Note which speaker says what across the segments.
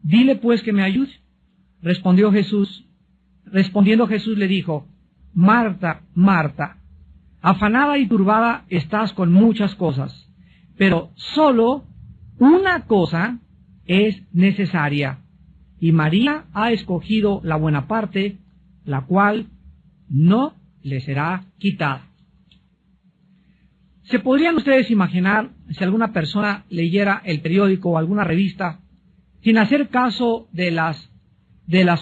Speaker 1: Dile pues que me ayude. Respondiendo Jesús le dijo: Marta, Marta, afanada y turbada estás con muchas cosas, pero solo una cosa es necesaria, y María ha escogido la buena parte, la cual no le será quitada. ¿Se podrían ustedes imaginar si alguna persona leyera el periódico o alguna revista sin hacer caso de las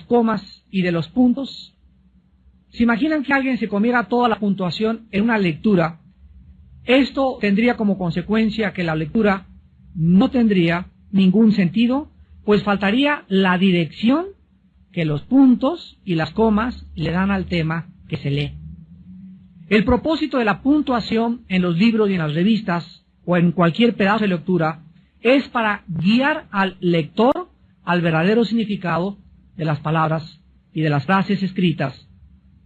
Speaker 1: comas y de los puntos? ¿Se imaginan que alguien se comiera toda la puntuación en una lectura? Esto tendría como consecuencia que la lectura no tendría ningún sentido, pues faltaría la dirección que los puntos y las comas le dan al tema que se lee. El propósito de la puntuación en los libros y en las revistas o en cualquier pedazo de lectura es para guiar al lector al verdadero significado de las palabras y de las frases escritas.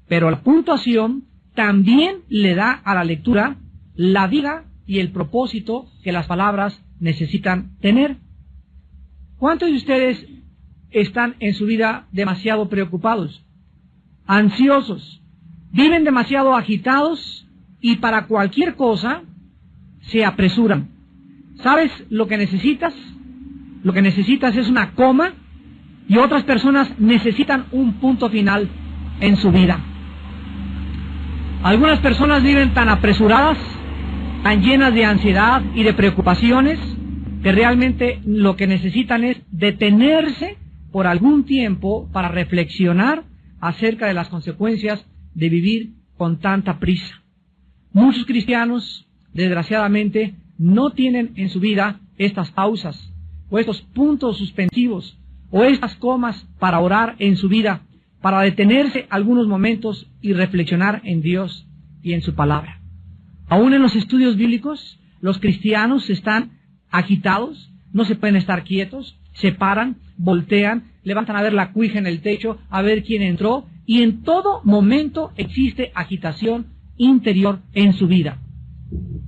Speaker 1: Pero la puntuación también le da a la lectura la vida y el propósito que las palabras necesitan tener. ¿Cuántos de ustedes están en su vida demasiado preocupados, ansiosos, viven demasiado agitados y para cualquier cosa se apresuran? ¿Sabes lo que necesitas? Lo que necesitas es una coma, y otras personas necesitan un punto final en su vida. Algunas personas viven tan apresuradas, tan llenas de ansiedad y de preocupaciones, que realmente lo que necesitan es detenerse por algún tiempo para reflexionar acerca de las consecuencias de vivir con tanta prisa. Muchos cristianos, desgraciadamente, no tienen en su vida estas pausas, o estos puntos suspensivos, o estas comas para orar en su vida, para detenerse algunos momentos y reflexionar en Dios y en su palabra. Aún en los estudios bíblicos, los cristianos están agitados, no se pueden estar quietos, se paran, voltean, levantan a ver la cuija en el techo, a ver quién entró, y en todo momento existe agitación interior en su vida.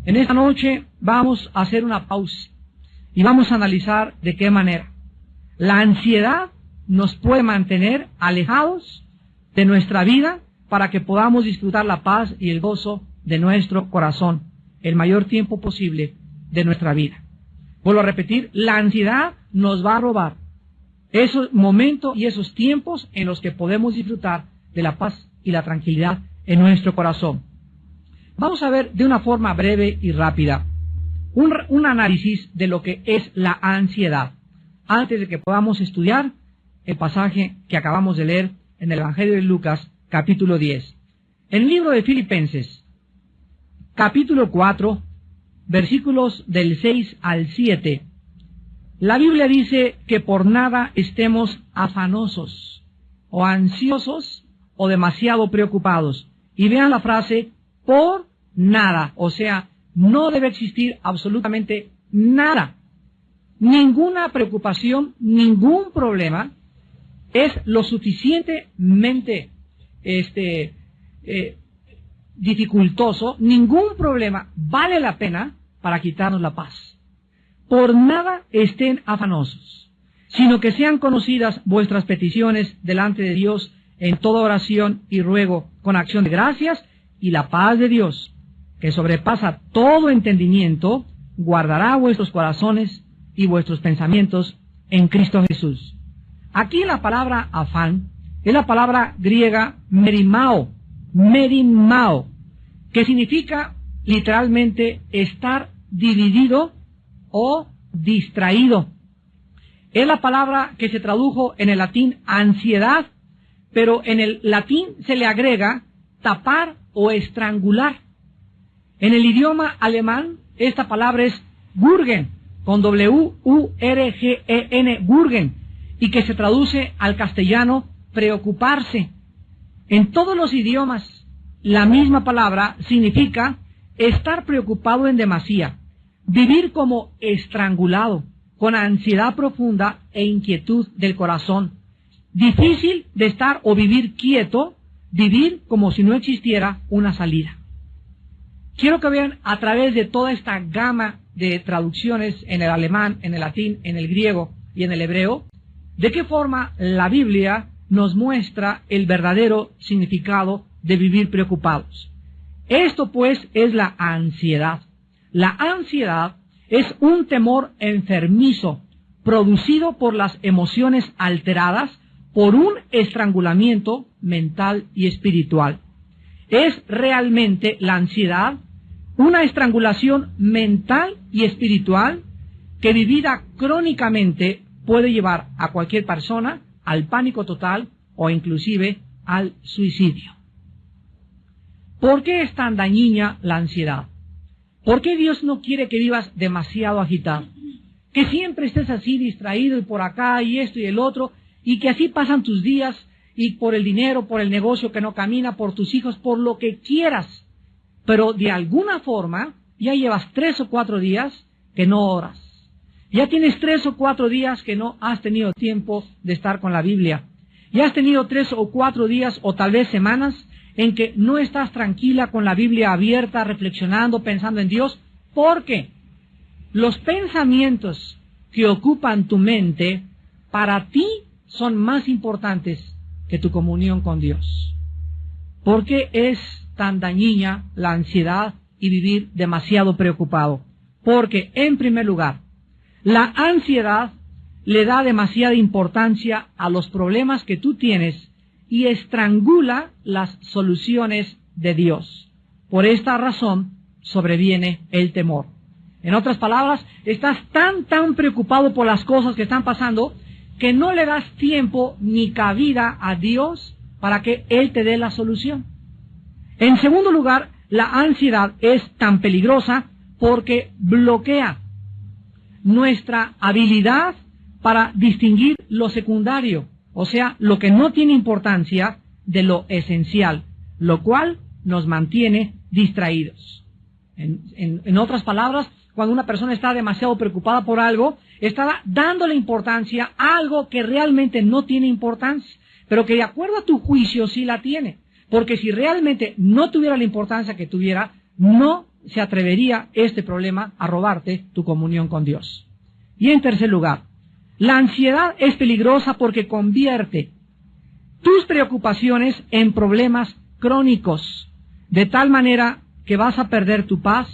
Speaker 1: En esta noche vamos a hacer una pausa y vamos a analizar de qué manera la ansiedad nos puede mantener alejados de nuestra vida para que podamos disfrutar la paz y el gozo de nuestro corazón el mayor tiempo posible de nuestra vida. Vuelvo a repetir, la ansiedad nos va a robar esos momentos y esos tiempos en los que podemos disfrutar de la paz y la tranquilidad en nuestro corazón. Vamos a ver de una forma breve y rápida un análisis de lo que es la ansiedad, antes de que podamos estudiar el pasaje que acabamos de leer en el Evangelio de Lucas, capítulo 10. En el libro de Filipenses, capítulo 4, versículos del 6 al 7, la Biblia dice que por nada estemos afanosos, o ansiosos, o demasiado preocupados. Y vean la frase, por nada, o sea, no debe existir absolutamente nada. Ninguna preocupación, ningún problema es lo suficientemente dificultoso, ningún problema vale la pena para quitarnos la paz. Por nada estén afanosos, sino que sean conocidas vuestras peticiones delante de Dios en toda oración y ruego con acción de gracias, y la paz de Dios, que sobrepasa todo entendimiento, guardará vuestros corazones y vuestros pensamientos en Cristo Jesús. Aquí la palabra afán es la palabra griega merimao, que significa literalmente estar dividido o distraído. Es la palabra que se tradujo en el latín ansiedad, pero en el latín se le agrega tapar o estrangular. En el idioma alemán esta palabra es Wurgen, con W-U-R-G-E-N, Wurgen, y que se traduce al castellano preocuparse. En todos los idiomas la misma palabra significa estar preocupado en demasía, vivir como estrangulado, con ansiedad profunda e inquietud del corazón, difícil de estar o vivir quieto, vivir como si no existiera una salida. Quiero que vean a través de toda esta gama de traducciones en el alemán, en el latín, en el griego y en el hebreo, ¿De qué forma la Biblia nos muestra el verdadero significado de vivir preocupados? Esto pues es la ansiedad. La ansiedad es un temor enfermizo producido por las emociones alteradas por un estrangulamiento mental y espiritual. Es realmente la ansiedad una estrangulación mental y espiritual que vivida crónicamente puede llevar a cualquier persona al pánico total o inclusive al suicidio. ¿Por qué es tan dañina la ansiedad? ¿Por qué Dios no quiere que vivas demasiado agitado? Que siempre estés así distraído y por acá y esto y el otro, y que así pasan tus días y por el dinero, por el negocio que no camina, por tus hijos, por lo que quieras. Pero de alguna forma ya llevas 3 o 4 días que no oras. Ya tienes 3 o 4 días que no has tenido tiempo de estar con la Biblia. Ya has tenido 3 o 4 días o tal vez semanas en que no estás tranquila con la Biblia abierta, reflexionando, pensando en Dios, porque los pensamientos que ocupan tu mente para ti son más importantes que tu comunión con Dios. ¿Por qué es tan dañina la ansiedad y vivir demasiado preocupado? Porque, en primer lugar, la ansiedad le da demasiada importancia a los problemas que tú tienes y estrangula las soluciones de Dios. Por esta razón sobreviene el temor. En otras palabras, estás tan preocupado por las cosas que están pasando que no le das tiempo ni cabida a Dios para que Él te dé la solución. En segundo lugar, la ansiedad es tan peligrosa porque bloquea nuestra habilidad para distinguir lo secundario, o sea, lo que no tiene importancia de lo esencial, lo cual nos mantiene distraídos. En otras palabras, cuando una persona está demasiado preocupada por algo, está dándole importancia a algo que realmente no tiene importancia, pero que de acuerdo a tu juicio sí la tiene. Porque si realmente no tuviera la importancia que tuviera, no se atrevería este problema a robarte tu comunión con Dios. Y en tercer lugar, la ansiedad es peligrosa porque convierte tus preocupaciones en problemas crónicos, de tal manera que vas a perder tu paz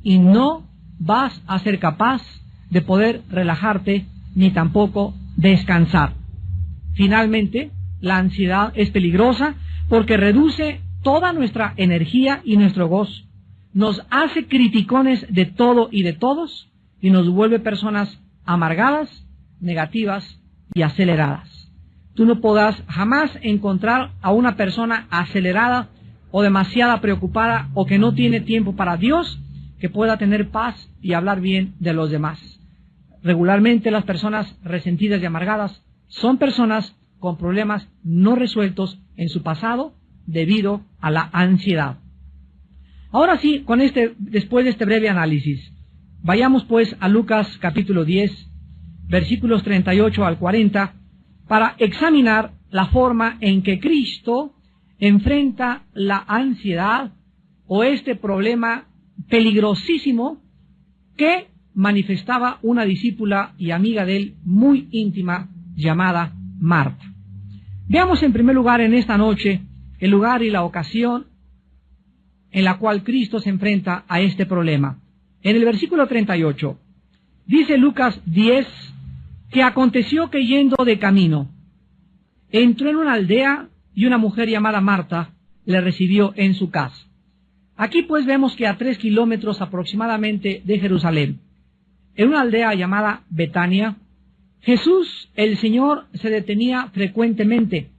Speaker 1: y no vas a ser capaz de poder relajarte ni tampoco descansar. Finalmente, la ansiedad es peligrosa porque reduce toda nuestra energía y nuestro gozo. Nos hace criticones de todo y de todos y nos vuelve personas amargadas, negativas y aceleradas. Tú no podrás jamás encontrar a una persona acelerada o demasiado preocupada o que no tiene tiempo para Dios que pueda tener paz y hablar bien de los demás. Regularmente las personas resentidas y amargadas son personas con problemas no resueltos en su pasado debido a la ansiedad. Ahora sí, después de este breve análisis, vayamos pues a Lucas capítulo 10, versículos 38 al 40, para examinar la forma en que Cristo enfrenta la ansiedad o este problema peligrosísimo que manifestaba una discípula y amiga de él muy íntima llamada Marta. Veamos en primer lugar en esta noche el lugar y la ocasión en la cual Cristo se enfrenta a este problema. En el versículo 38 dice Lucas 10 que aconteció que yendo de camino entró en una aldea y una mujer llamada Marta le recibió en su casa. Aquí pues vemos que a 3 kilómetros aproximadamente de Jerusalén, en una aldea llamada Betania, Jesús, el Señor, se detenía frecuentemente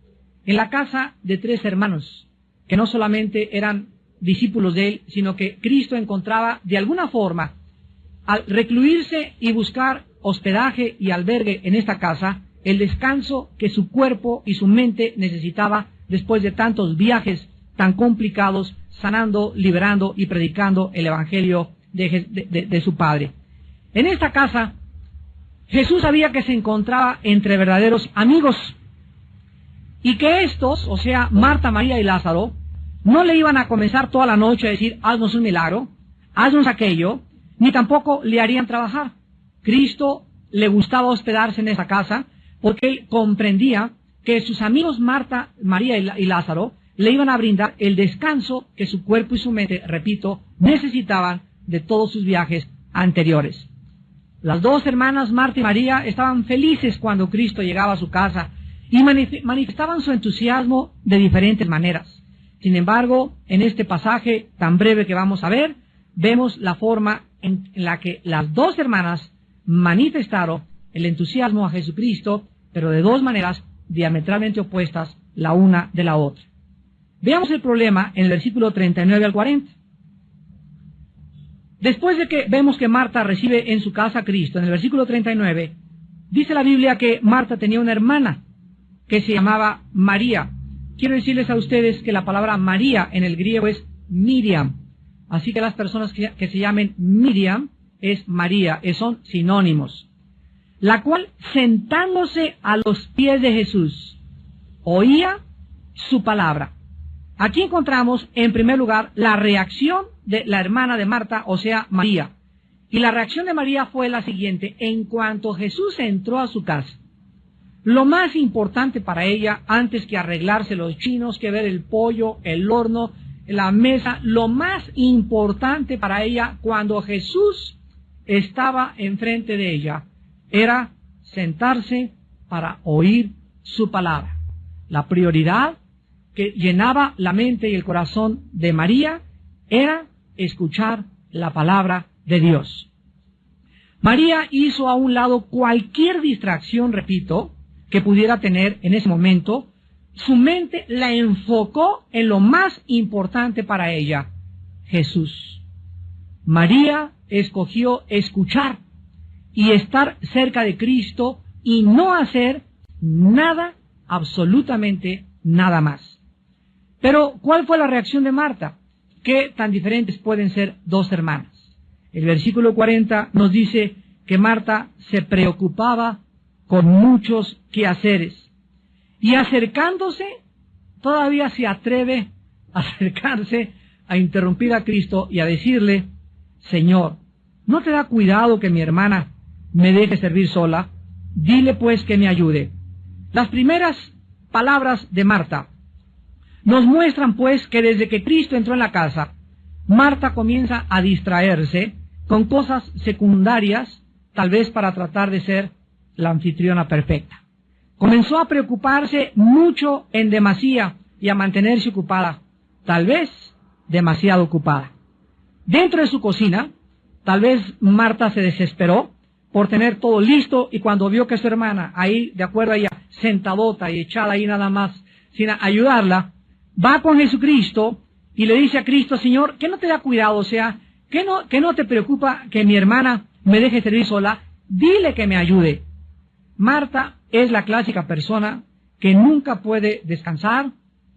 Speaker 1: en la casa de 3 hermanos, que no solamente eran discípulos de él, sino que Cristo encontraba de alguna forma, al recluirse y buscar hospedaje y albergue en esta casa, el descanso que su cuerpo y su mente necesitaba después de tantos viajes tan complicados, sanando, liberando y predicando el Evangelio de su Padre. En esta casa, Jesús sabía que se encontraba entre verdaderos amigos y que estos, o sea, Marta, María y Lázaro, no le iban a comenzar toda la noche a decir, haznos un milagro, haznos aquello, ni tampoco le harían trabajar. Cristo le gustaba hospedarse en esa casa porque él comprendía que sus amigos Marta, María y Lázaro le iban a brindar el descanso que su cuerpo y su mente, repito, necesitaban de todos sus viajes anteriores. Las dos hermanas Marta y María estaban felices cuando Cristo llegaba a su casa y manifestaban su entusiasmo de diferentes maneras. Sin embargo, en este pasaje tan breve que vamos a ver, vemos la forma en la que las dos hermanas manifestaron el entusiasmo a Jesucristo, pero de dos maneras diametralmente opuestas la una de la otra. Veamos el problema en el versículo 39 al 40. Después de que vemos que Marta recibe en su casa a Cristo, en el versículo 39, dice la Biblia que Marta tenía una hermana que se llamaba María. Quiero decirles a ustedes que la palabra María en el griego es Miriam. Así que las personas que se llamen Miriam es María, son sinónimos. La cual, sentándose a los pies de Jesús, oía su palabra. Aquí encontramos, en primer lugar, la reacción de la hermana de Marta, o sea, María. Y la reacción de María fue la siguiente: en cuanto Jesús entró a su casa, lo más importante para ella, antes que arreglarse los chinos, que ver el pollo, el horno, la mesa, lo más importante para ella cuando Jesús estaba enfrente de ella, era sentarse para oír su palabra. La prioridad que llenaba la mente y el corazón de María era escuchar la palabra de Dios. María hizo a un lado cualquier distracción, repito, que pudiera tener en ese momento. Su mente la enfocó en lo más importante para ella, Jesús. María escogió escuchar y estar cerca de Cristo y no hacer nada, absolutamente nada más. Pero, ¿cuál fue la reacción de Marta? ¿Qué tan diferentes pueden ser dos hermanas? El versículo 40 nos dice que Marta se preocupaba con muchos quehaceres y acercándose, todavía se atreve a acercarse a interrumpir a Cristo y a decirle: Señor, ¿no te da cuidado que mi hermana me deje servir sola? Dile pues que me ayude. Las primeras palabras de Marta nos muestran pues que desde que Cristo entró en la casa, Marta comienza a distraerse con cosas secundarias, tal vez para tratar de ser la anfitriona perfecta. Comenzó a preocuparse mucho en demasía y a mantenerse ocupada, tal vez demasiado ocupada. Dentro de su cocina, tal vez Marta se desesperó por tener todo listo, y cuando vio que su hermana, ahí de acuerdo a ella, sentadota y echada ahí nada más, sin ayudarla, va con Jesucristo y le dice a Cristo: Señor, ¿qué no te da cuidado? O sea, ¿qué no te preocupa que mi hermana me deje servir sola? Dile que me ayude. Marta es la clásica persona que nunca puede descansar,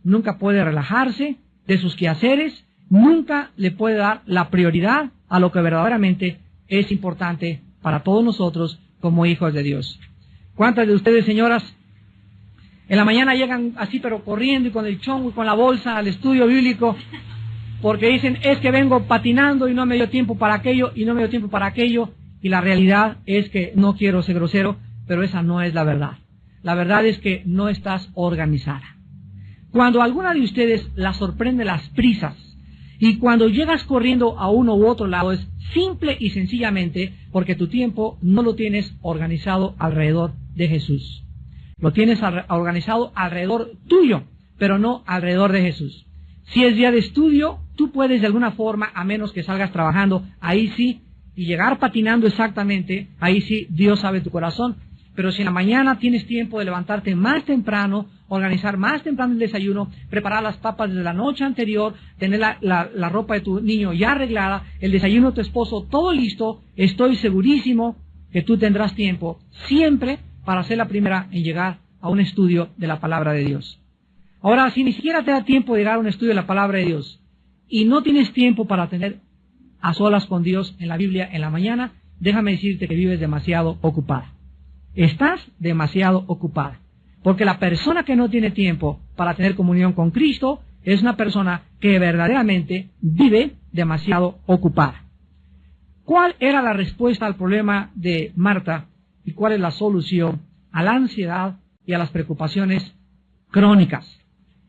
Speaker 1: nunca puede relajarse de sus quehaceres, nunca le puede dar la prioridad a lo que verdaderamente es importante para todos nosotros como hijos de Dios. ¿Cuántas de ustedes, señoras, en la mañana llegan así pero corriendo y con el chongo y con la bolsa al estudio bíblico porque dicen: es que vengo patinando y no me dio tiempo para aquello y no me dio tiempo para aquello? Y la realidad es que, no quiero ser grosero, pero esa no es la verdad. La verdad es que no estás organizada. Cuando alguna de ustedes la sorprende las prisas y cuando llegas corriendo a uno u otro lado, es simple y sencillamente porque tu tiempo no lo tienes organizado alrededor de Jesús. Lo tienes organizado alrededor tuyo, pero no alrededor de Jesús. Si es día de estudio, tú puedes de alguna forma, a menos que salgas trabajando, ahí sí, y llegar patinando exactamente, ahí sí, Dios sabe tu corazón. Pero si en la mañana tienes tiempo de levantarte más temprano, organizar más temprano el desayuno, preparar las papas desde la noche anterior, tener la ropa de tu niño ya arreglada, el desayuno de tu esposo todo listo, estoy segurísimo que tú tendrás tiempo siempre para ser la primera en llegar a un estudio de la palabra de Dios. Ahora, si ni siquiera te da tiempo de llegar a un estudio de la palabra de Dios y no tienes tiempo para tener a solas con Dios en la Biblia en la mañana, déjame decirte que vives demasiado ocupada. Estás demasiado ocupada. Porque la persona que no tiene tiempo para tener comunión con Cristo es una persona que verdaderamente vive demasiado ocupada. ¿Cuál era la respuesta al problema de Marta y cuál es la solución a la ansiedad y a las preocupaciones crónicas.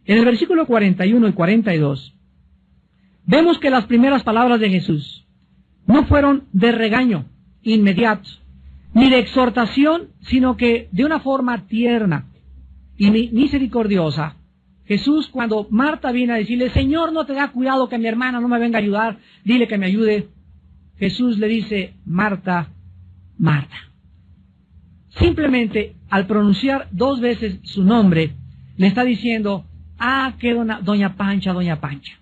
Speaker 1: En el versículo 41 y 42, vemos que las primeras palabras de Jesús no fueron de regaño inmediato, ni de exhortación, sino que de una forma tierna y misericordiosa. Jesús, cuando Marta viene a decirle, Señor, no te da cuidado que mi hermana no me venga a ayudar, dile que me ayude. Jesús le dice, Marta, Marta. Simplemente al pronunciar 2 veces su nombre, le está diciendo, que doña Pancha, doña Pancha.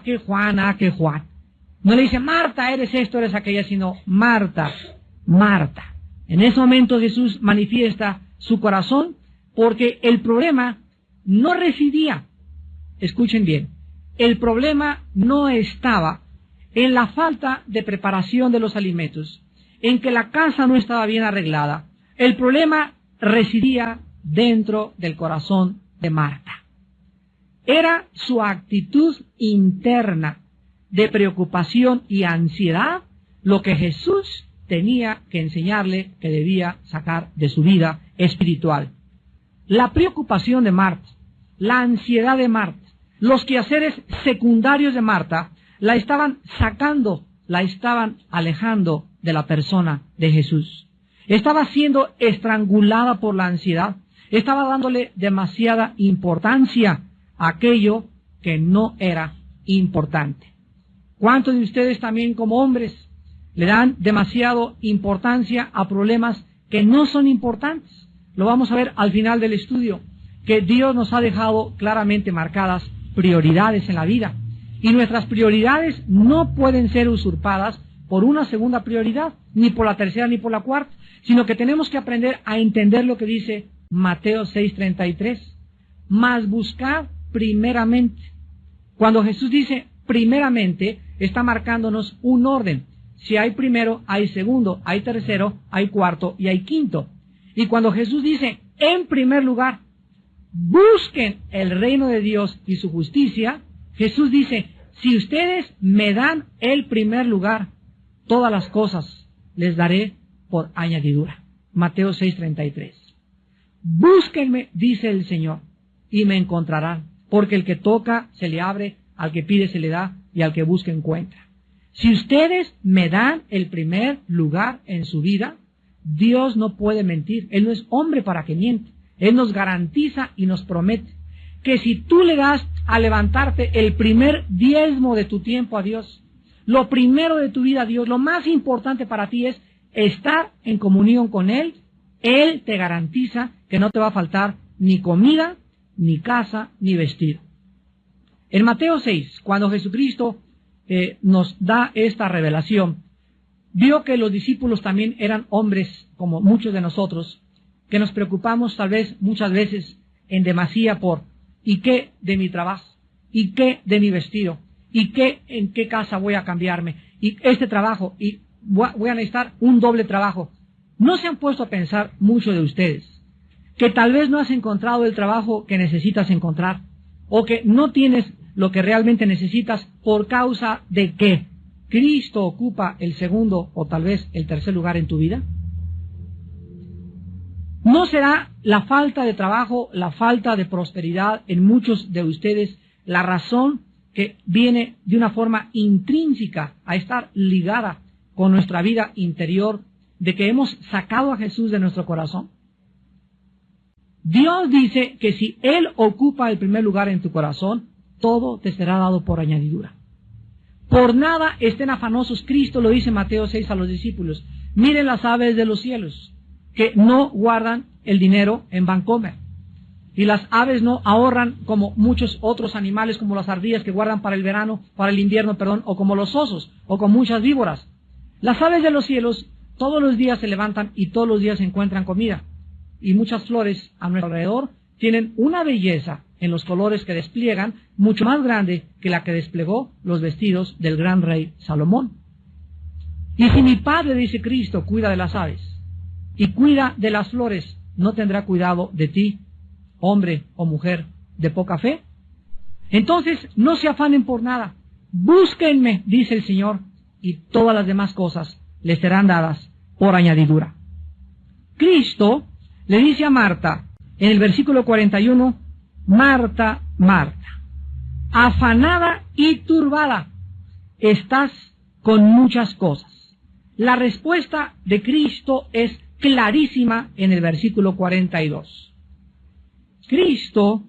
Speaker 1: Que Juan, que Juan. No le dice, Marta, eres esto, eres aquella, sino Marta, Marta. En ese momento Jesús manifiesta su corazón, porque el problema no residía, escuchen bien, el problema no estaba en la falta de preparación de los alimentos, en que la casa no estaba bien arreglada. El problema residía dentro del corazón de Marta. Era su actitud interna de preocupación y ansiedad lo que Jesús tenía que enseñarle que debía sacar de su vida espiritual. La preocupación de Marta, la ansiedad de Marta, los quehaceres secundarios de Marta, la estaban sacando, la estaban alejando de la persona de Jesús. Estaba siendo estrangulada por la ansiedad, estaba dándole demasiada importancia a aquello que no era importante. ¿Cuántos de ustedes también como hombres le dan demasiada importancia a problemas que no son importantes? Lo vamos a ver al final del estudio, que Dios nos ha dejado claramente marcadas prioridades en la vida. Y nuestras prioridades no pueden ser usurpadas por una segunda prioridad, ni por la tercera ni por la cuarta, sino que tenemos que aprender a entender lo que dice Mateo 6:33. Mas buscad primeramente. Cuando Jesús dice primeramente, está marcándonos un orden. Si hay primero, hay segundo, hay tercero, hay cuarto y hay quinto. Y cuando Jesús dice en primer lugar, busquen el reino de Dios y su justicia, Jesús dice, si ustedes me dan el primer lugar, todas las cosas les daré por añadidura. Mateo 6:33. Búsquenme, dice el Señor, y me encontrarán, porque el que toca se le abre, al que pide se le da, y al que busca encuentra. Si ustedes me dan el primer lugar en su vida, Dios no puede mentir. Él no es hombre para que miente. Él nos garantiza y nos promete que si tú le das a levantarte el primer diezmo de tu tiempo a Dios, lo primero de tu vida a Dios, lo más importante para ti es estar en comunión con Él, Él te garantiza que no te va a faltar ni comida, ni casa, ni vestido. En Mateo 6, cuando Jesucristo nos da esta revelación, vio que los discípulos también eran hombres como muchos de nosotros, que nos preocupamos tal vez muchas veces en demasía por ¿y qué de mi trabajo? ¿Y qué de mi vestido? ¿Y qué en qué casa voy a cambiarme? ¿Y este trabajo? ¿Y voy a necesitar un doble trabajo? ¿No se han puesto a pensar mucho de ustedes que tal vez no has encontrado el trabajo que necesitas encontrar o que no tienes lo que realmente necesitas por causa de que Cristo ocupa el segundo o tal vez el tercer lugar en tu vida? ¿No será la falta de trabajo, la falta de prosperidad en muchos de ustedes la razón que viene de una forma intrínseca a estar ligada con nuestra vida interior, de que hemos sacado a Jesús de nuestro corazón? Dios dice que si Él ocupa el primer lugar en tu corazón, todo te será dado por añadidura. Por nada estén afanosos, Cristo lo dice en Mateo 6 a los discípulos. Miren las aves de los cielos, que no guardan el dinero en Bancomer. Y las aves no ahorran como muchos otros animales, como las ardillas que guardan para el verano, para el invierno, o como los osos, o con muchas víboras. Las aves de los cielos todos los días se levantan y todos los días encuentran comida. Y muchas flores a nuestro alrededor tienen una belleza en los colores que despliegan, mucho más grande que la que desplegó los vestidos del gran rey Salomón. Y si mi Padre, dice Cristo, cuida de las aves y cuida de las flores, ¿no tendrá cuidado de ti, hombre o mujer de poca fe? Entonces, no se afanen por nada. Búsquenme, dice el Señor, y todas las demás cosas les serán dadas por añadidura. Cristo le dice a Marta, en el versículo 41, Marta, Marta, afanada y turbada, estás con muchas cosas. La respuesta de Cristo es clarísima en el versículo 42. Cristo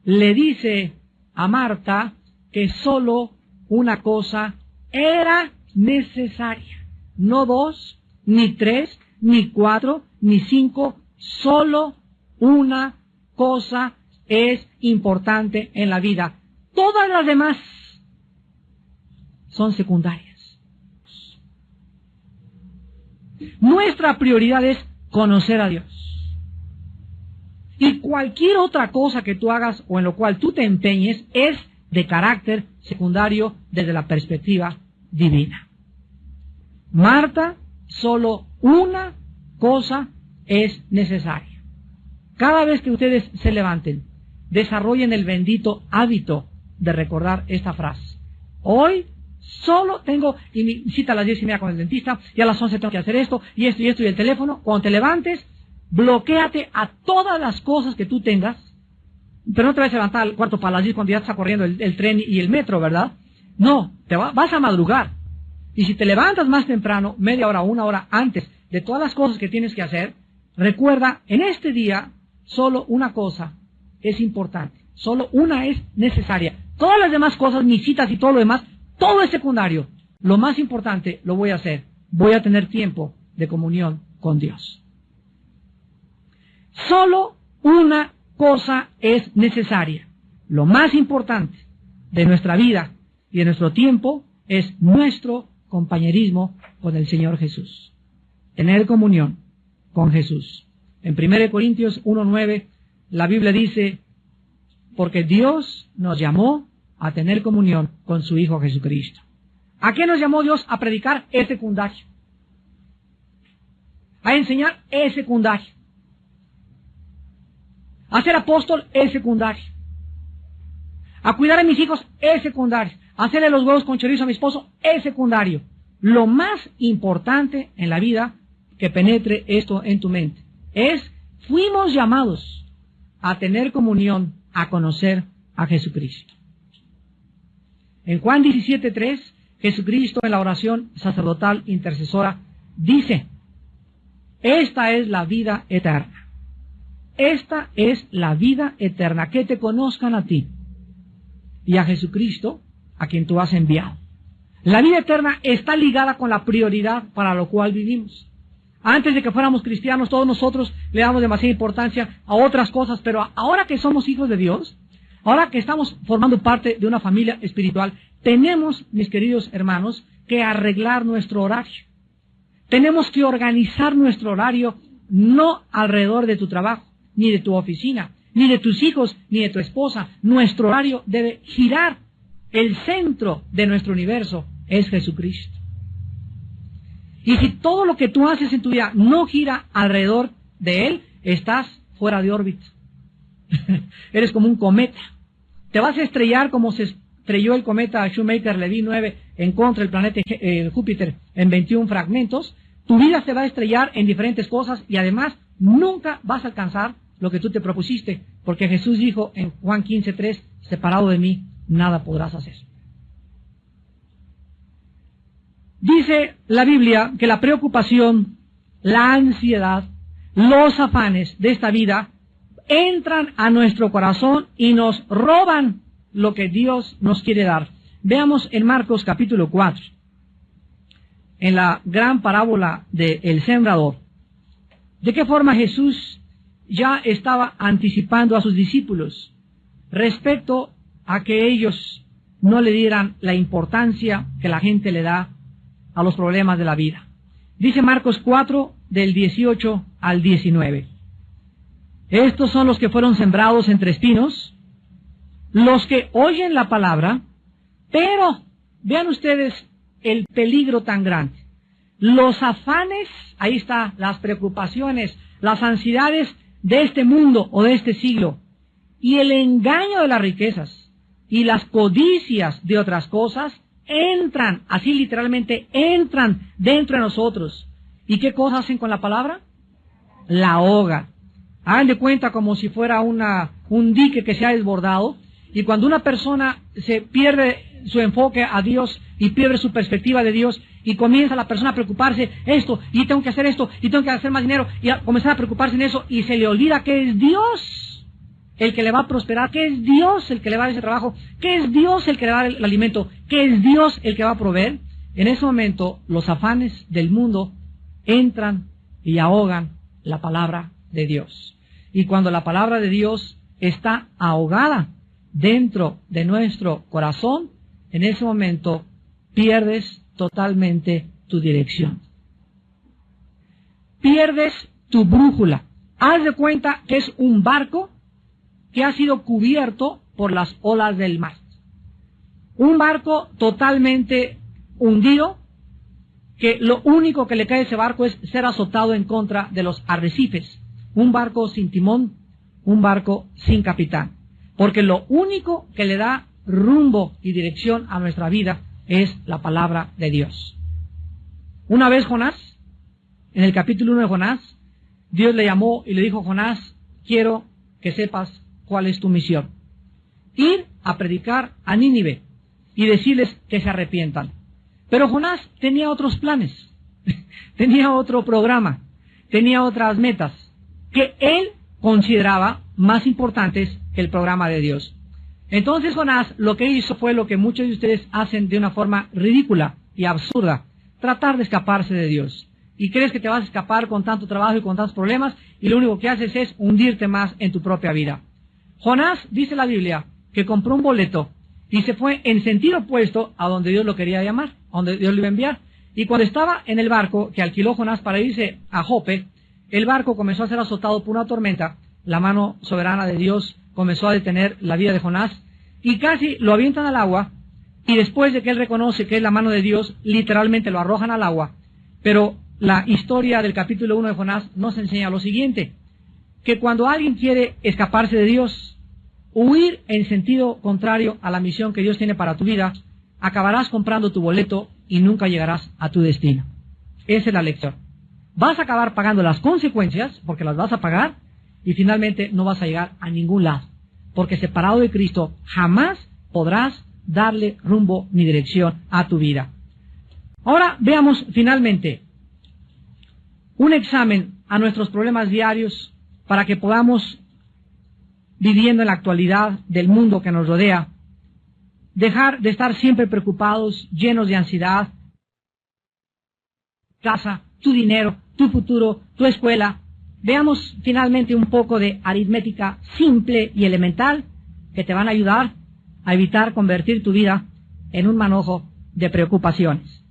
Speaker 1: le dice a Marta que solo una cosa era necesaria. No 2, ni 3, ni 4, ni 5, solo una cosa es importante en la vida. Todas las demás son secundarias. Nuestra prioridad es conocer a Dios. Y cualquier otra cosa que tú hagas o en lo cual tú te empeñes es de carácter secundario desde la perspectiva divina. Marta, solo una cosa es necesaria. Cada vez que ustedes se levanten, desarrollen el bendito hábito de recordar esta frase. Hoy solo tengo mi cita a las 10:30 con el dentista, y a las 11 tengo que hacer esto, y esto, y esto, y el teléfono. Cuando te levantes, bloquéate a todas las cosas que tú tengas, pero no te vas a levantar al cuarto para las 10 cuando ya está corriendo el tren y el metro, ¿verdad? No, vas a madrugar. Y si te levantas más temprano, media hora, una hora antes de todas las cosas que tienes que hacer, recuerda, en este día, solo una cosa es importante, solo una es necesaria. Todas las demás cosas, mis citas y todo lo demás, todo es secundario. Lo más importante lo voy a hacer. Voy a tener tiempo de comunión con Dios. Solo una cosa es necesaria. Lo más importante de nuestra vida y de nuestro tiempo es nuestro compañerismo con el Señor Jesús. Tener comunión con Jesús. En 1 Corintios 1:9, la Biblia dice, porque Dios nos llamó a tener comunión con su Hijo Jesucristo. ¿A qué nos llamó Dios? A predicar, es secundario. A enseñar, es secundario. A ser apóstol, es secundario. A cuidar a mis hijos, es secundario. A hacerle los huevos con chorizo a mi esposo, es secundario. Lo más importante en la vida, que penetre esto en tu mente, es, fuimos llamados a tener comunión, a conocer a Jesucristo. En Juan 17:3, Jesucristo en la oración sacerdotal intercesora dice, esta es la vida eterna. Esta es la vida eterna, que te conozcan a ti y a Jesucristo, a quien tú has enviado. La vida eterna está ligada con la prioridad para lo cual vivimos. Antes de que fuéramos cristianos, todos nosotros le damos demasiada importancia a otras cosas, pero ahora que somos hijos de Dios, ahora que estamos formando parte de una familia espiritual, tenemos, mis queridos hermanos, que arreglar nuestro horario. Tenemos que organizar nuestro horario no alrededor de tu trabajo, ni de tu oficina, ni de tus hijos, ni de tu esposa. Nuestro horario debe girar. El centro de nuestro universo es Jesucristo. Y si todo lo que tú haces en tu vida no gira alrededor de Él, estás fuera de órbita. Eres como un cometa. Te vas a estrellar como se estrelló el cometa Shoemaker-Levy 9 en contra del planeta Júpiter en 21 fragmentos. Tu vida se va a estrellar en diferentes cosas y además nunca vas a alcanzar lo que tú te propusiste, porque Jesús dijo en Juan 15:3, separado de mí, nada podrás hacer. Dice la Biblia que la preocupación, la ansiedad, los afanes de esta vida entran a nuestro corazón y nos roban lo que Dios nos quiere dar. Veamos en Marcos capítulo 4, en la gran parábola del sembrador, de qué forma Jesús ya estaba anticipando a sus discípulos respecto a que ellos no le dieran la importancia que la gente le da a los problemas de la vida. Dice Marcos 4, del 18 al 19. Estos son los que fueron sembrados entre espinos, los que oyen la palabra, pero vean ustedes el peligro tan grande. Los afanes, ahí está, las preocupaciones, las ansiedades de este mundo o de este siglo, y el engaño de las riquezas y las codicias de otras cosas entran, así literalmente entran dentro de nosotros. ¿Y qué cosas hacen con la palabra? La ahogan. Hagan de cuenta como si fuera un dique que se ha desbordado, y cuando una persona se pierde su enfoque a Dios y pierde su perspectiva de Dios y comienza la persona a preocuparse esto, y tengo que hacer esto, y tengo que hacer más dinero, y a comenzar a preocuparse en eso, y se le olvida que es Dios el que le va a prosperar, que es Dios el que le va a dar ese trabajo, que es Dios el que le va a dar el alimento, que es Dios el que va a proveer. En ese momento los afanes del mundo entran y ahogan la palabra de Dios. Y cuando la palabra de Dios está ahogada dentro de nuestro corazón, en ese momento pierdes totalmente tu dirección. Pierdes tu brújula. Haz de cuenta que es un barco que ha sido cubierto por las olas del mar. Un barco totalmente hundido, que lo único que le cae a ese barco es ser azotado en contra de los arrecifes. Un barco sin timón, un barco sin capitán. Porque lo único que le da rumbo y dirección a nuestra vida es la palabra de Dios. Una vez Jonás, en el capítulo 1 de Jonás, Dios le llamó y le dijo: Jonás, quiero que sepas cuál es tu misión. Ir a predicar a Nínive y decirles que se arrepientan. Pero Jonás tenía otros planes, tenía otro programa, tenía otras metas que él consideraba más importantes que el programa de Dios. Entonces Jonás lo que hizo fue lo que muchos de ustedes hacen de una forma ridícula y absurda: tratar de escaparse de Dios. Y crees que te vas a escapar con tanto trabajo y con tantos problemas, y lo único que haces es hundirte más en tu propia vida. Jonás, dice la Biblia, que compró un boleto y se fue en sentido opuesto a donde Dios lo quería llamar, a donde Dios lo iba a enviar. Y cuando estaba en el barco que alquiló Jonás para irse a Jope, el barco comenzó a ser azotado por una tormenta. La mano soberana de Dios comenzó a detener la vida de Jonás y casi lo avientan al agua, y después de que él reconoce que es la mano de Dios, literalmente lo arrojan al agua. Pero la historia del capítulo 1 de Jonás nos enseña lo siguiente: que cuando alguien quiere escaparse de Dios, huir en sentido contrario a la misión que Dios tiene para tu vida, acabarás comprando tu boleto y nunca llegarás a tu destino. Esa es la lección. Vas a acabar pagando las consecuencias, porque las vas a pagar, y finalmente no vas a llegar a ningún lado, porque separado de Cristo jamás podrás darle rumbo ni dirección a tu vida. Ahora veamos finalmente un examen a nuestros problemas diarios para que podamos, viviendo en la actualidad del mundo que nos rodea, dejar de estar siempre preocupados, llenos de ansiedad. Casa, tu dinero, tu futuro, tu escuela. Veamos finalmente un poco de aritmética simple y elemental que te van a ayudar a evitar convertir tu vida en un manojo de preocupaciones.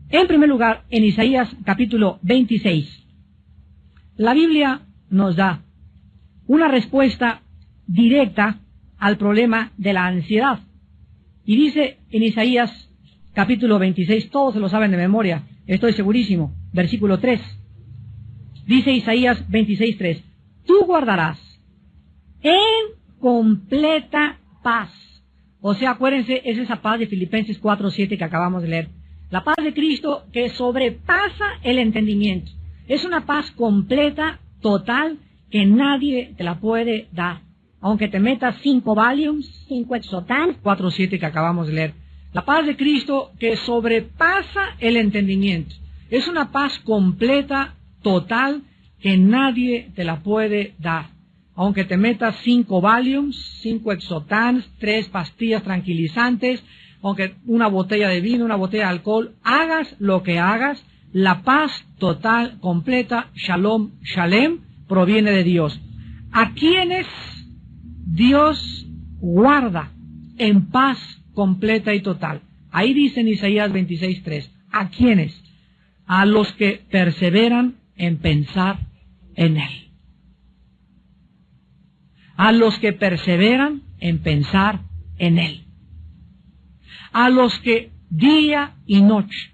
Speaker 1: En primer lugar, en Isaías capítulo 26, la Biblia nos da una respuesta directa al problema de la ansiedad. Y dice en Isaías capítulo 26, todos se lo saben de memoria, estoy segurísimo, versículo 3. Dice Isaías 26:3, tú guardarás en completa paz. O sea, acuérdense, es esa paz de Filipenses 4:7 que acabamos de leer. La paz de Cristo que sobrepasa el entendimiento. Es una paz completa, total, que nadie te la puede dar. Aunque te metas 5 Valiums, 5 Exotan, 4:7 que acabamos de leer. La paz de Cristo que sobrepasa el entendimiento. Es una paz completa, total, que nadie te la puede dar. Aunque te metas 5 Valiums, 5 Exotans, 3 pastillas tranquilizantes, aunque una botella de vino, una botella de alcohol, hagas lo que hagas, la paz total, completa, Shalom, Shalem, proviene de Dios. A quienes Dios guarda en paz completa y total. Ahí dice en Isaías 26:3. ¿A quiénes? A los que perseveran en pensar en Él. A los que perseveran en pensar en Él. A los que día y noche,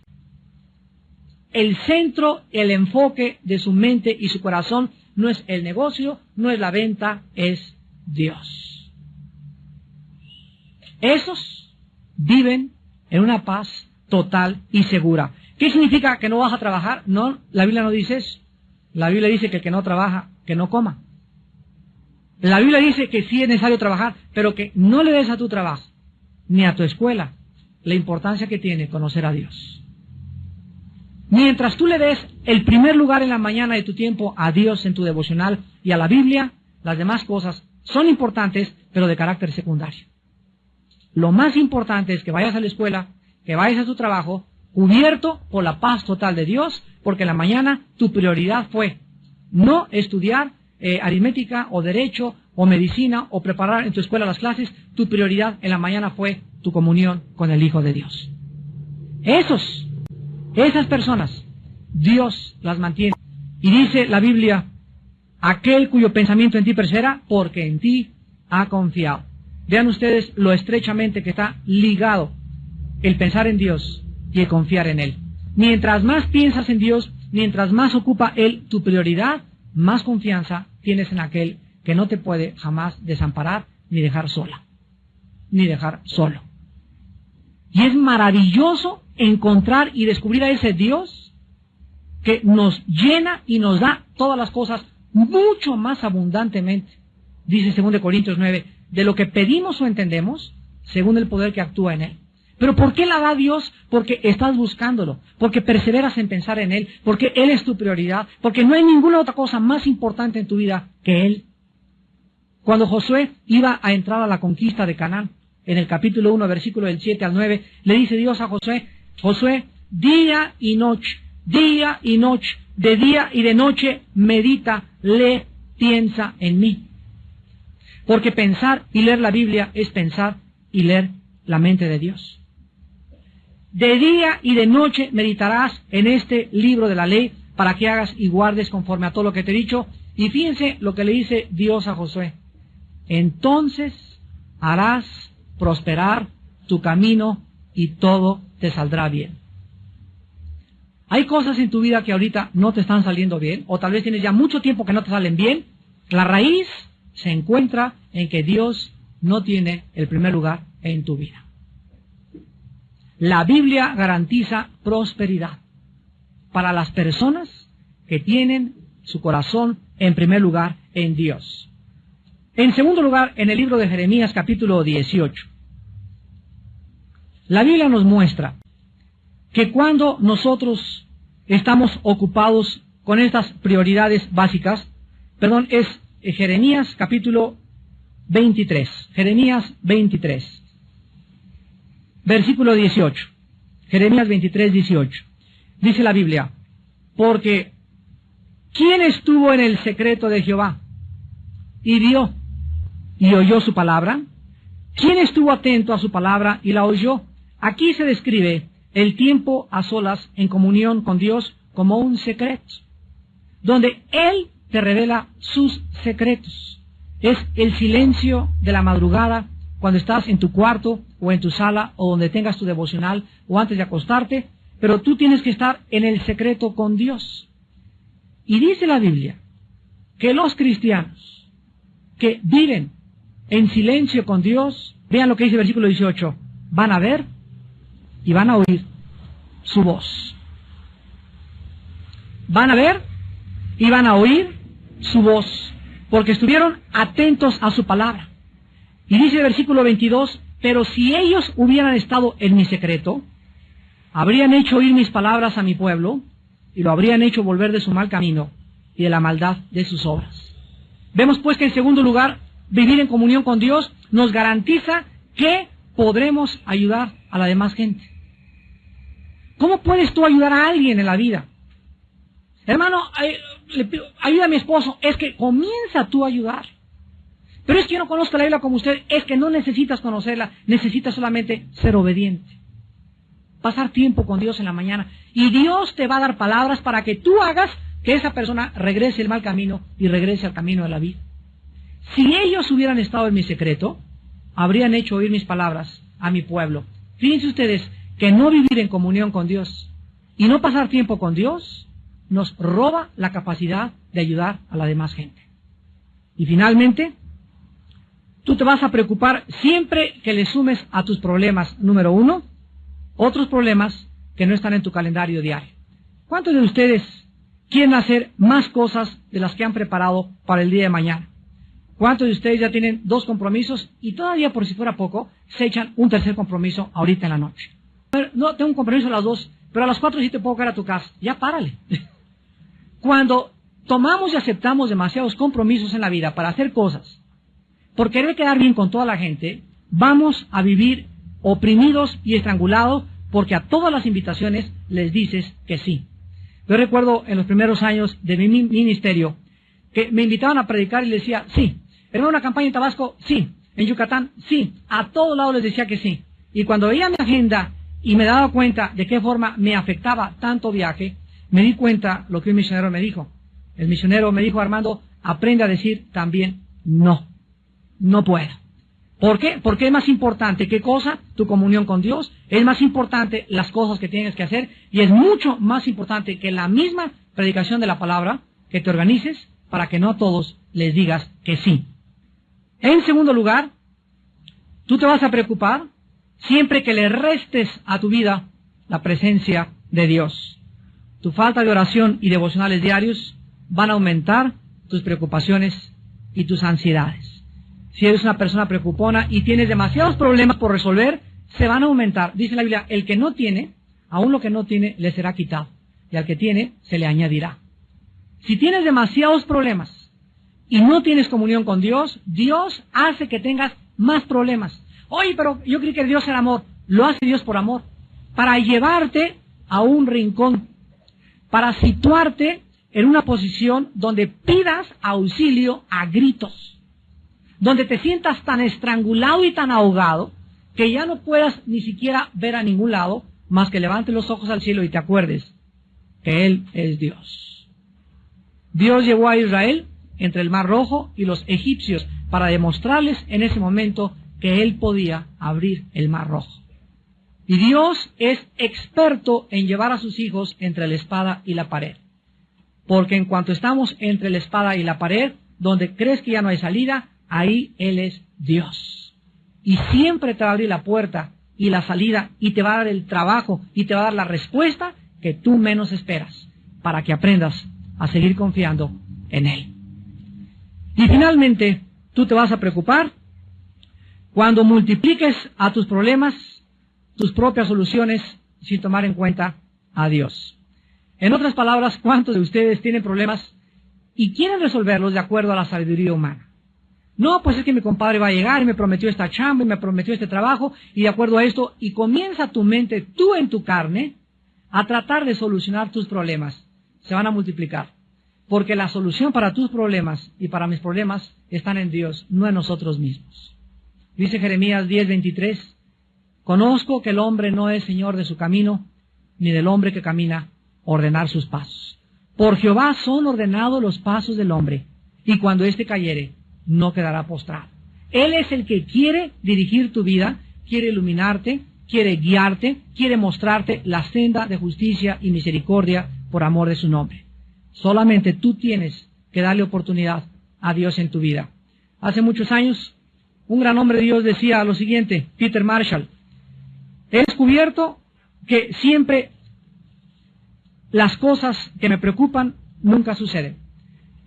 Speaker 1: el centro, el enfoque de su mente y su corazón no es el negocio, no es la venta, es Dios. Esos viven en una paz total y segura. ¿Qué significa que no vas a trabajar? No, la Biblia no dice eso. La Biblia dice que el que no trabaja, que no coma. La Biblia dice que sí es necesario trabajar, pero que no le des a tu trabajo, ni a tu escuela, la importancia que tiene conocer a Dios. Mientras tú le des el primer lugar en la mañana de tu tiempo a Dios en tu devocional y a la Biblia, las demás cosas son importantes, pero de carácter secundario. Lo más importante es que vayas a la escuela, que vayas a tu trabajo, cubierto por la paz total de Dios, porque en la mañana tu prioridad fue no estudiar aritmética o derecho o medicina o preparar en tu escuela las clases. Tu prioridad en la mañana fue tu comunión con el Hijo de Dios. Esas personas, Dios las mantiene. Y dice la Biblia, aquel cuyo pensamiento en ti persevera, porque en ti ha confiado. Vean ustedes lo estrechamente que está ligado el pensar en Dios y el confiar en Él. Mientras más piensas en Dios, mientras más ocupa Él tu prioridad, más confianza tienes en aquel que no te puede jamás desamparar ni dejar sola, ni dejar solo. Y es maravilloso encontrar y descubrir a ese Dios que nos llena y nos da todas las cosas mucho más abundantemente. Dice 2 Corintios 9, de lo que pedimos o entendemos, según el poder que actúa en Él. ¿Pero por qué la da Dios? Porque estás buscándolo, porque perseveras en pensar en Él, porque Él es tu prioridad, porque no hay ninguna otra cosa más importante en tu vida que Él. Cuando Josué iba a entrar a la conquista de Canaán, en el capítulo 1, versículo del 7 al 9, le dice Dios a Josué, Josué, día y noche, de día y de noche, medita, lee, piensa en mí. Porque pensar y leer la Biblia es pensar y leer la mente de Dios. De día y de noche meditarás en este libro de la ley para que hagas y guardes conforme a todo lo que te he dicho. Y fíjense lo que le dice Dios a Josué. Entonces harás prosperar tu camino y todo te saldrá bien. Hay cosas en tu vida que ahorita no te están saliendo bien, o tal vez tienes ya mucho tiempo que no te salen bien. La raíz se encuentra en que Dios no tiene el primer lugar en tu vida. La Biblia garantiza prosperidad para las personas que tienen su corazón en primer lugar en Dios. En segundo lugar, en el libro de Jeremías capítulo 18, la Biblia nos muestra que cuando nosotros estamos ocupados con estas prioridades básicas, es Jeremías capítulo 23, Jeremías 23, versículo 18, Jeremías 23, 18, dice la Biblia, porque ¿quién estuvo en el secreto de Jehová y vio y oyó su palabra? ¿Quién estuvo atento a su palabra y la oyó? Aquí se describe el tiempo a solas en comunión con Dios como un secreto, donde Él te revela sus secretos. Es el silencio de la madrugada, cuando estás en tu cuarto o en tu sala o donde tengas tu devocional o antes de acostarte, pero tú tienes que estar en el secreto con Dios. Y dice la Biblia que los cristianos que viven en silencio con Dios, vean lo que dice el versículo 18, van a ver y van a oír su voz. Van a ver y van a oír su voz, porque estuvieron atentos a su palabra. Y dice el versículo 22, pero si ellos hubieran estado en mi secreto, habrían hecho oír mis palabras a mi pueblo, y lo habrían hecho volver de su mal camino y de la maldad de sus obras. Vemos pues que en segundo lugar, vivir en comunión con Dios nos garantiza que podremos ayudar a la demás gente. ¿Cómo puedes tú ayudar a alguien en la vida? Hermano, ayuda a mi esposo. Es que comienza tú a ayudar. Pero es que yo no conozco la Biblia como usted. Es que no necesitas conocerla. Necesitas solamente ser obediente. Pasar tiempo con Dios en la mañana. Y Dios te va a dar palabras para que tú hagas que esa persona regrese el mal camino y regrese al camino de la vida. Si ellos hubieran estado en mi secreto, habrían hecho oír mis palabras a mi pueblo. Fíjense ustedes que no vivir en comunión con Dios y no pasar tiempo con Dios nos roba la capacidad de ayudar a la demás gente. Y finalmente, tú te vas a preocupar siempre que le sumes a tus problemas, número uno, otros problemas que no están en tu calendario diario. ¿Cuántos de ustedes quieren hacer más cosas de las que han preparado para el día de mañana? ¿Cuántos de ustedes ya tienen 2 compromisos y todavía, por si fuera poco, se echan un tercer compromiso ahorita en la noche? No, tengo un compromiso a las 2, pero a las 4 sí te puedo caer a tu casa. Ya párale. Cuando tomamos y aceptamos demasiados compromisos en la vida para hacer cosas, por querer quedar bien con toda la gente, vamos a vivir oprimidos y estrangulados porque a todas las invitaciones les dices que sí. Yo recuerdo en los primeros años de mi ministerio que me invitaban a predicar y les decía, sí. ¿Hermano, una campaña en Tabasco? Sí. ¿En Yucatán? Sí. A todos lados les decía que sí. Y cuando veía mi agenda y me daba cuenta de qué forma me afectaba tanto viaje, me di cuenta lo que un misionero me dijo. El misionero me dijo, Armando, aprende a decir también no. No puedo. ¿Por qué? Porque es más importante, ¿qué cosa? Tu comunión con Dios. Es más importante las cosas que tienes que hacer. Y es mucho más importante que la misma predicación de la palabra, que te organices para que no a todos les digas que sí. En segundo lugar, tú te vas a preocupar siempre que le restes a tu vida la presencia de Dios. Tu falta de oración y devocionales diarios van a aumentar tus preocupaciones y tus ansiedades. Si eres una persona preocupona y tienes demasiados problemas por resolver, se van a aumentar. Dice la Biblia, el que no tiene, aún lo que no tiene, le será quitado. Y al que tiene, se le añadirá. Si tienes demasiados problemas y no tienes comunión con Dios, Dios hace que tengas más problemas. Oye, pero yo creí que Dios era amor. Lo hace Dios por amor. Para llevarte a un rincón. Para situarte en una posición donde pidas auxilio a gritos. Donde te sientas tan estrangulado y tan ahogado que ya no puedas ni siquiera ver a ningún lado más que levantes los ojos al cielo y te acuerdes que Él es Dios. Dios llevó a Israel entre el Mar Rojo y los egipcios para demostrarles en ese momento que Él podía abrir el Mar Rojo. Y Dios es experto en llevar a sus hijos entre la espada y la pared. Porque en cuanto estamos entre la espada y la pared, donde crees que ya no hay salida, ahí Él es Dios. Y siempre te va a abrir la puerta y la salida y te va a dar el trabajo y te va a dar la respuesta que tú menos esperas para que aprendas a seguir confiando en Él. Y finalmente, tú te vas a preocupar cuando multipliques a tus problemas tus propias soluciones sin tomar en cuenta a Dios. En otras palabras, ¿cuántos de ustedes tienen problemas y quieren resolverlos de acuerdo a la sabiduría humana? No, pues es que mi compadre va a llegar y me prometió esta chamba y me prometió este trabajo y de acuerdo a esto, y comienza tu mente, tú en tu carne, a tratar de solucionar tus problemas. Se van a multiplicar. Porque la solución para tus problemas y para mis problemas están en Dios, no en nosotros mismos. Dice Jeremías 10:23, conozco que el hombre no es señor de su camino, ni del hombre que camina ordenar sus pasos. Por Jehová son ordenados los pasos del hombre, y cuando éste cayere, no quedará postrado. Él es el que quiere dirigir tu vida, quiere iluminarte, quiere guiarte, quiere mostrarte la senda de justicia y misericordia por amor de su nombre. Solamente tú tienes que darle oportunidad a Dios en tu vida. Hace muchos años, un gran hombre de Dios decía lo siguiente, Peter Marshall, he descubierto que siempre las cosas que me preocupan nunca suceden.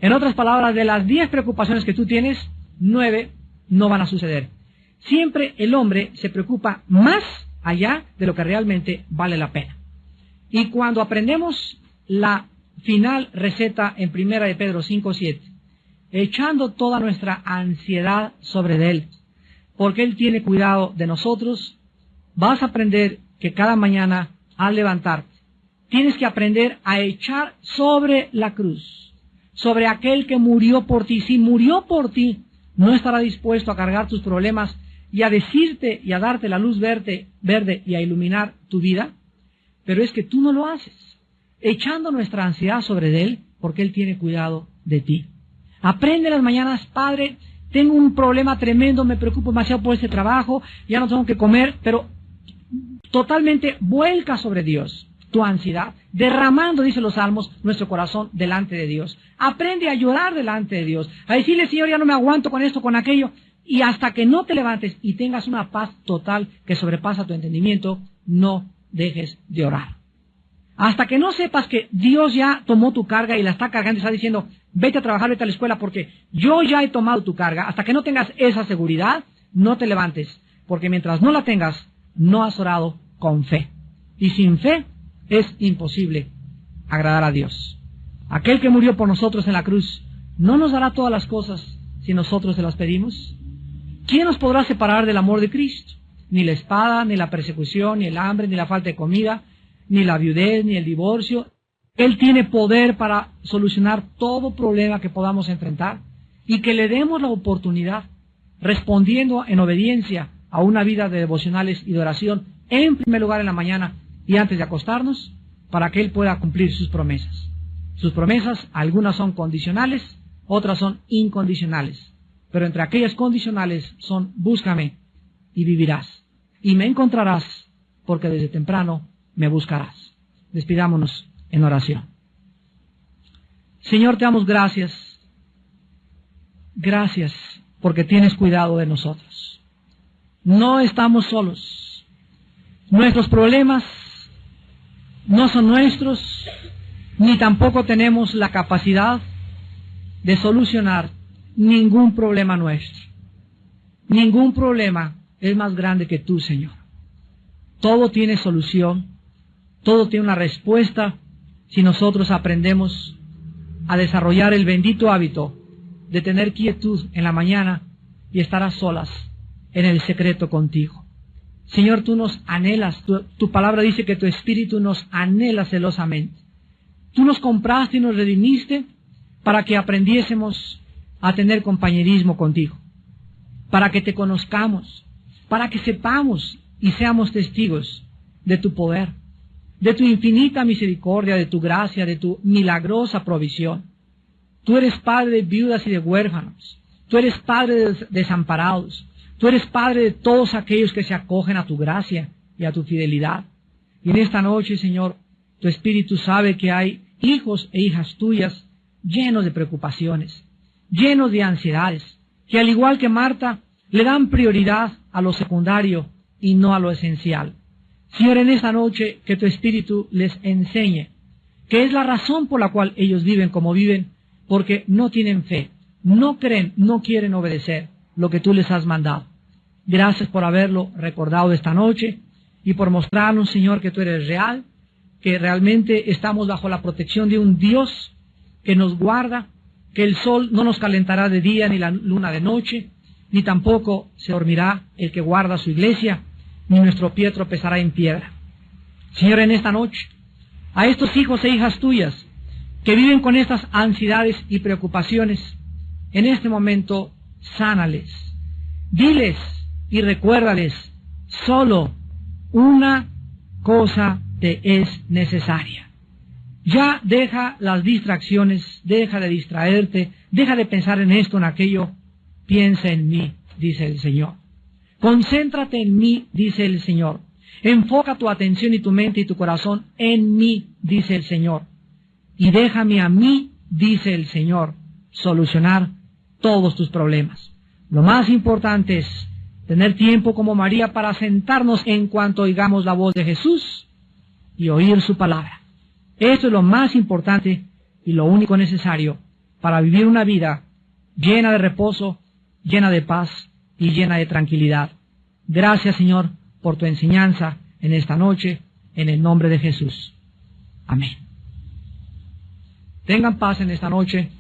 Speaker 1: En otras palabras, de las 10 preocupaciones que tú tienes, 9 no van a suceder. Siempre el hombre se preocupa más allá de lo que realmente vale la pena. Y cuando aprendemos la final receta en 1 de Pedro 5:7, echando toda nuestra ansiedad sobre Él, porque Él tiene cuidado de nosotros, vas a aprender que cada mañana al levantarte, tienes que aprender a echar sobre la cruz, sobre aquel que murió por ti. Si murió por ti, no estará dispuesto a cargar tus problemas y a decirte y a darte la luz verde y a iluminar tu vida, pero es que tú no lo haces, echando nuestra ansiedad sobre Él, porque Él tiene cuidado de ti. Aprende las mañanas, Padre, tengo un problema tremendo, me preocupo demasiado por este trabajo, ya no tengo que comer, pero totalmente vuelca sobre Dios tu ansiedad, derramando, dice los Salmos, nuestro corazón delante de Dios. Aprende a llorar delante de Dios, a decirle, Señor, ya no me aguanto con esto, con aquello, y hasta que no te levantes y tengas una paz total que sobrepasa tu entendimiento, no dejes de orar. Hasta que no sepas que Dios ya tomó tu carga y la está cargando y está diciendo, vete a trabajar, vete a la escuela, porque yo ya he tomado tu carga. Hasta que no tengas esa seguridad, no te levantes, porque mientras no la tengas, no has orado con fe. Y sin fe es imposible agradar a Dios. Aquel que murió por nosotros en la cruz, ¿no nos dará todas las cosas si nosotros se las pedimos? ¿Quién nos podrá separar del amor de Cristo? Ni la espada, ni la persecución, ni el hambre, ni la falta de comida, ni la viudez, ni el divorcio. Él tiene poder para solucionar todo problema que podamos enfrentar, y que le demos la oportunidad, respondiendo en obediencia a una vida de devocionales y de oración, en primer lugar en la mañana y antes de acostarnos, para que Él pueda cumplir sus promesas. Sus promesas, algunas son condicionales, otras son incondicionales. Pero entre aquellas condicionales son: búscame y vivirás, y me encontrarás, porque desde temprano me buscarás. Despidámonos en oración. Señor, te damos gracias. Gracias porque tienes cuidado de nosotros. No estamos solos. Nuestros problemas no son nuestros, ni tampoco tenemos la capacidad de solucionar ningún problema nuestro. Ningún problema es más grande que tú, Señor. Todo tiene solución, todo tiene una respuesta, si nosotros aprendemos a desarrollar el bendito hábito de tener quietud en la mañana y estar a solas en el secreto contigo. Señor, tú nos anhelas, tu palabra dice que tu espíritu nos anhela celosamente. Tú nos compraste y nos redimiste para que aprendiésemos a tener compañerismo contigo, para que te conozcamos, para que sepamos y seamos testigos de tu poder, de tu infinita misericordia, de tu gracia, de tu milagrosa provisión. Tú eres Padre de viudas y de huérfanos. Tú eres Padre de desamparados. Tú eres Padre de todos aquellos que se acogen a tu gracia y a tu fidelidad. Y en esta noche, Señor, tu Espíritu sabe que hay hijos e hijas tuyas llenos de preocupaciones, llenos de ansiedades, que al igual que Marta, le dan prioridad a lo secundario y no a lo esencial. Señor, en esta noche que tu Espíritu les enseñe que es la razón por la cual ellos viven como viven, porque no tienen fe, no creen, no quieren obedecer lo que tú les has mandado. Gracias por haberlo recordado esta noche y por mostrarnos, Señor, que tú eres real, que realmente estamos bajo la protección de un Dios que nos guarda, que el sol no nos calentará de día ni la luna de noche, ni tampoco se dormirá el que guarda su iglesia, ni nuestro pie tropezará en piedra. Señor, en esta noche, a estos hijos e hijas tuyas que viven con estas ansiedades y preocupaciones, en este momento, sánales. Diles y recuérdales, solo una cosa te es necesaria. Ya deja las distracciones, deja de distraerte, deja de pensar en esto, en aquello. Piensa en mí, dice el Señor. Concéntrate en mí, dice el Señor. Enfoca tu atención y tu mente y tu corazón en mí, dice el Señor. Y déjame a mí, dice el Señor, solucionar todos tus problemas. Lo más importante es tener tiempo como María para sentarnos en cuanto oigamos la voz de Jesús y oír su palabra. Esto es lo más importante y lo único necesario para vivir una vida llena de reposo, llena de paz y llena de tranquilidad. Gracias, Señor, por tu enseñanza en esta noche, en el nombre de Jesús. Amén. Tengan paz en esta noche.